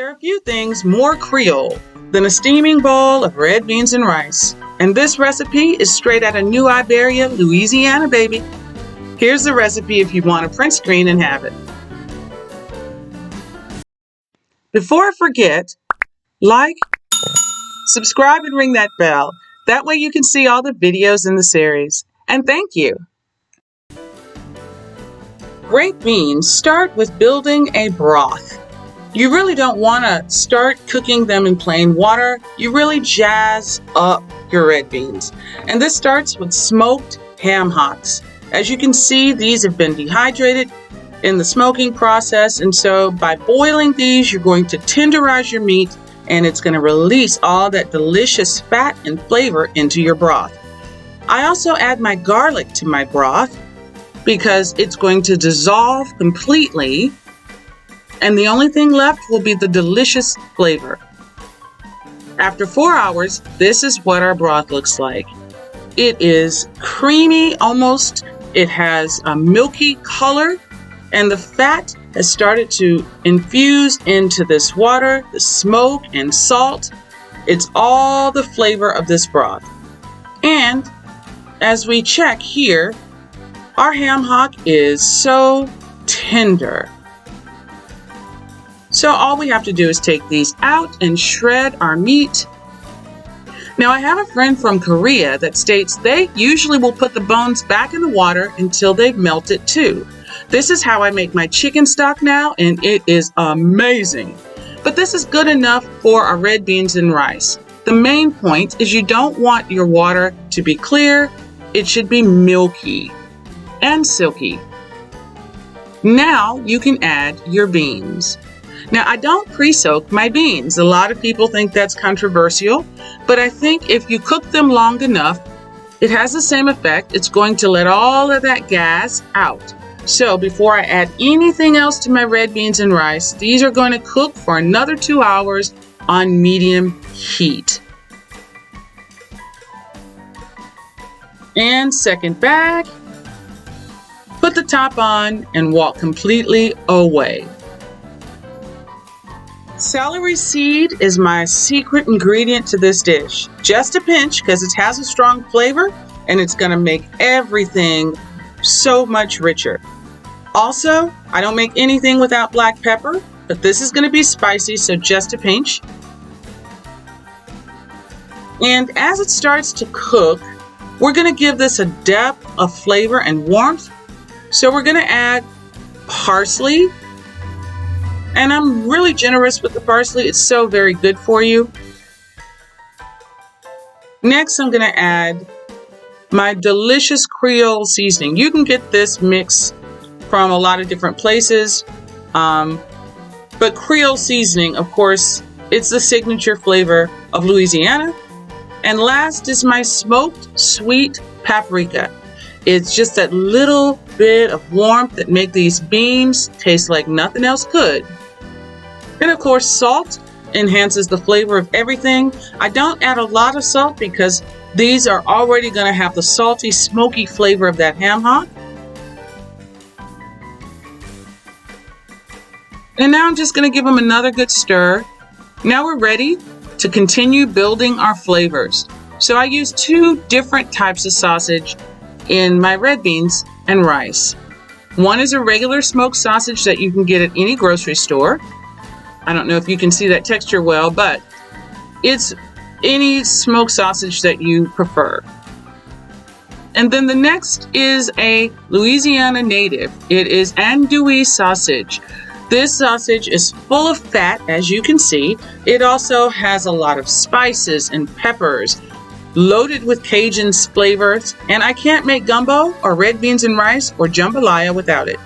There are few things more Creole than a steaming bowl of red beans and rice. And this recipe is straight out of New Iberia, Louisiana, baby. Here's the recipe if you want to print screen and have it. Before I forget, like, subscribe, and ring that bell. That way you can see all the videos in the series. And thank you. Great beans start with building a broth. You really don't want to start cooking them in plain water. You really jazz up your red beans. And this starts with smoked ham hocks. As you can see, these have been dehydrated in the smoking process. And so by boiling these, you're going to tenderize your meat and it's going to release all that delicious fat and flavor into your broth. I also add my garlic to my broth because it's going to dissolve completely. And the only thing left will be the delicious flavor. After 4 hours, this is what our broth looks like. It is creamy almost. It has a milky color, and the fat has started to infuse into this water, the smoke and salt. It's all the flavor of this broth. And as we check here, our ham hock is so tender. So all we have to do is take these out and shred our meat. Now I have a friend from Korea that states they usually will put the bones back in the water until they've melted too. This is how I make my chicken stock now, and it is amazing. But this is good enough for our red beans and rice. The main point is you don't want your water to be clear. It should be milky and silky. Now you can add your beans. Now, I don't pre-soak my beans. A lot of people think that's controversial, but I think if you cook them long enough, it has the same effect. It's going to let all of that gas out. So before I add anything else to my red beans and rice, these are going to cook for another 2 hours on medium heat. And second bag, put the top on and walk completely away. Celery seed is my secret ingredient to this dish. Just a pinch because it has a strong flavor and it's going to make everything so much richer. Also, I don't make anything without black pepper, but this is going to be spicy, so just a pinch. And as it starts to cook, we're going to give this a depth of flavor and warmth. So we're going to add parsley. And I'm really generous with the parsley. It's so very good for you. Next, I'm going to add my delicious Creole seasoning. You can get this mix from a lot of different places. But Creole seasoning, of course, it's the signature flavor of Louisiana. And last is my smoked sweet paprika. It's just that little bit of warmth that make these beans taste like nothing else could. And of course, salt enhances the flavor of everything. I don't add a lot of salt because these are already going to have the salty, smoky flavor of that ham hock. And now I'm just going to give them another good stir. Now we're ready to continue building our flavors. So I use 2 different types of sausage in my red beans and rice. One is a regular smoked sausage that you can get at any grocery store. I don't know if you can see that texture well, but it's any smoked sausage that you prefer. And then the next is a Louisiana native. It is andouille sausage. This sausage is full of fat, as you can see. It also has a lot of spices and peppers, loaded with Cajun flavors. And I can't make gumbo or red beans and rice or jambalaya without it.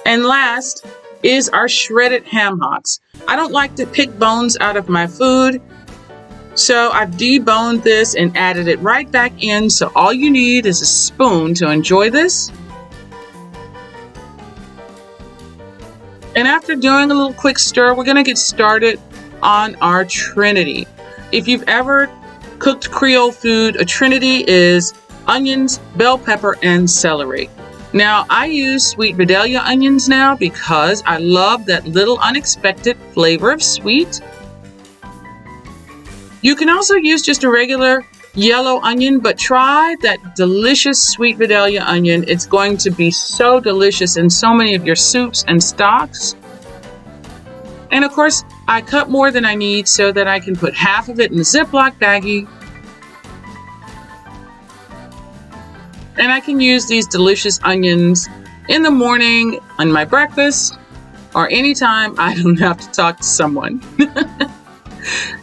And last is our shredded ham hocks. I don't like to pick bones out of my food, so I've deboned this and added it right back in, so all you need is a spoon to enjoy this. And after doing a little quick stir, we're going to get started on our trinity. If you've ever cooked Creole food, a trinity is onions, bell pepper, and celery. Now, I use sweet Vidalia onions now because I love that little unexpected flavor of sweet. You can also use just a regular yellow onion, but try that delicious sweet Vidalia onion. It's going to be so delicious in so many of your soups and stocks. And of course, I cut more than I need so that I can put half of it in a Ziploc baggie. And I can use these delicious onions in the morning, on my breakfast, or anytime I don't have to talk to someone.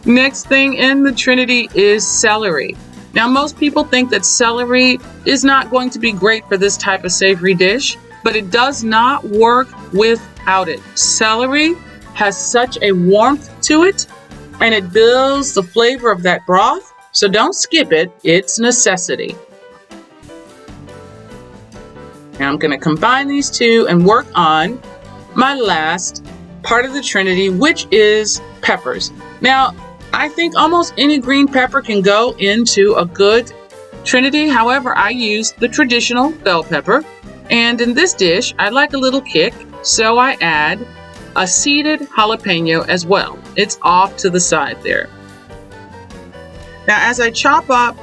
Next thing in the Trinity is celery. Now, most people think that celery is not going to be great for this type of savory dish, but it does not work without it. Celery has such a warmth to it, and it builds the flavor of that broth, so don't skip it. It's necessity. Now I'm going to combine these two and work on my last part of the Trinity, which is peppers. Now, I think almost any green pepper can go into a good Trinity. However, I use the traditional bell pepper. And in this dish, I like a little kick, so I add a seeded jalapeno as well. It's off to the side there. Now, as I chop up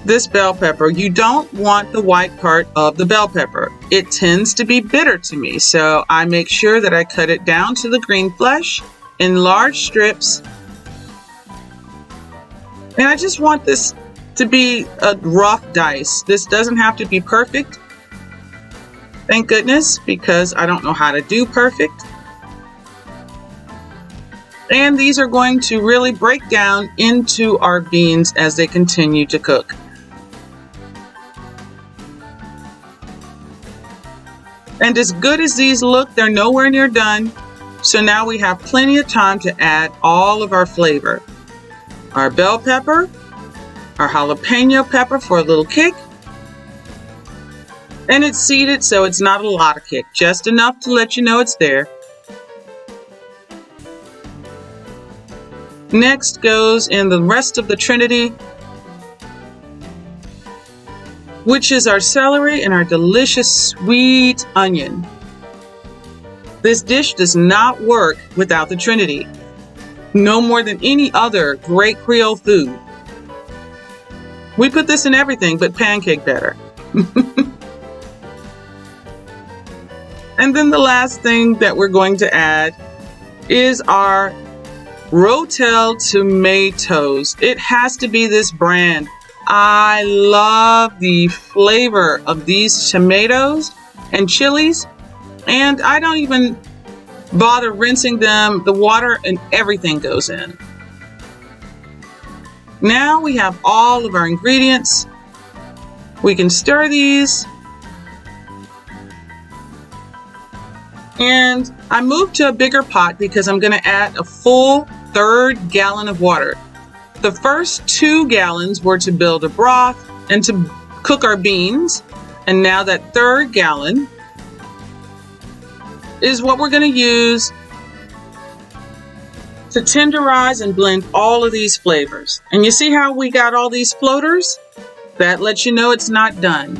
this bell pepper, you don't want the white part of the bell pepper. It tends to be bitter to me, so I make sure that I cut it down to the green flesh in large strips. And I just want this to be a rough dice. This doesn't have to be perfect. Thank goodness, because I don't know how to do perfect. And these are going to really break down into our beans as they continue to cook. And as good as these look, they're nowhere near done. So now we have plenty of time to add all of our flavor. Our bell pepper, our jalapeno pepper for a little kick. And it's seeded, so it's not a lot of kick, just enough to let you know it's there. Next goes in the rest of the Trinity, which is our celery and our delicious sweet onion. This dish does not work without the Trinity, no more than any other great Creole food. We put this in everything but pancake batter. And then the last thing that we're going to add is our Rotel tomatoes. It has to be this brand. I love the flavor of these tomatoes and chilies, and I don't even bother rinsing them. The water and everything goes in. Now we have all of our ingredients. We can stir these. And I moved to a bigger pot because I'm going to add a full 1/3 gallon of water. The first 2 gallons were to build a broth and to cook our beans. And now that 1/3 gallon is what we're going to use to tenderize and blend all of these flavors. And you see how we got all these floaters? That lets you know it's not done.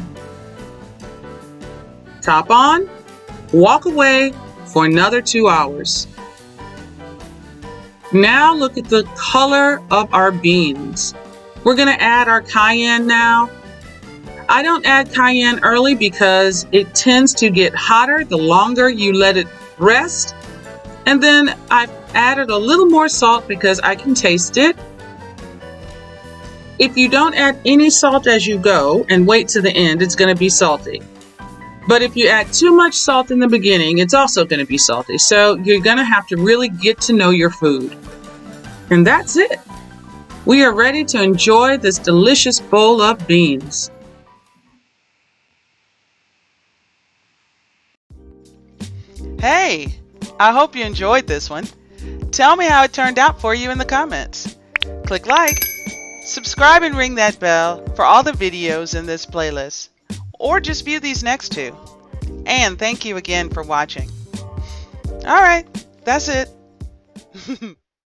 Top on, walk away for another 2 hours. Now look at the color of our beans. We're going to add our cayenne now. I don't add cayenne early because it tends to get hotter the longer you let it rest. And then I've added a little more salt because I can taste it. If you don't add any salt as you go and wait to the end, it's going to be salty. But if you add too much salt in the beginning, it's also going to be salty. So you're going to have to really get to know your food. And that's it. We are ready to enjoy this delicious bowl of beans. Hey, I hope you enjoyed this one. Tell me how it turned out for you in the comments. Click like, subscribe and ring that bell for all the videos in this playlist. Or just view these next 2. And thank you again for watching. Alright, that's it.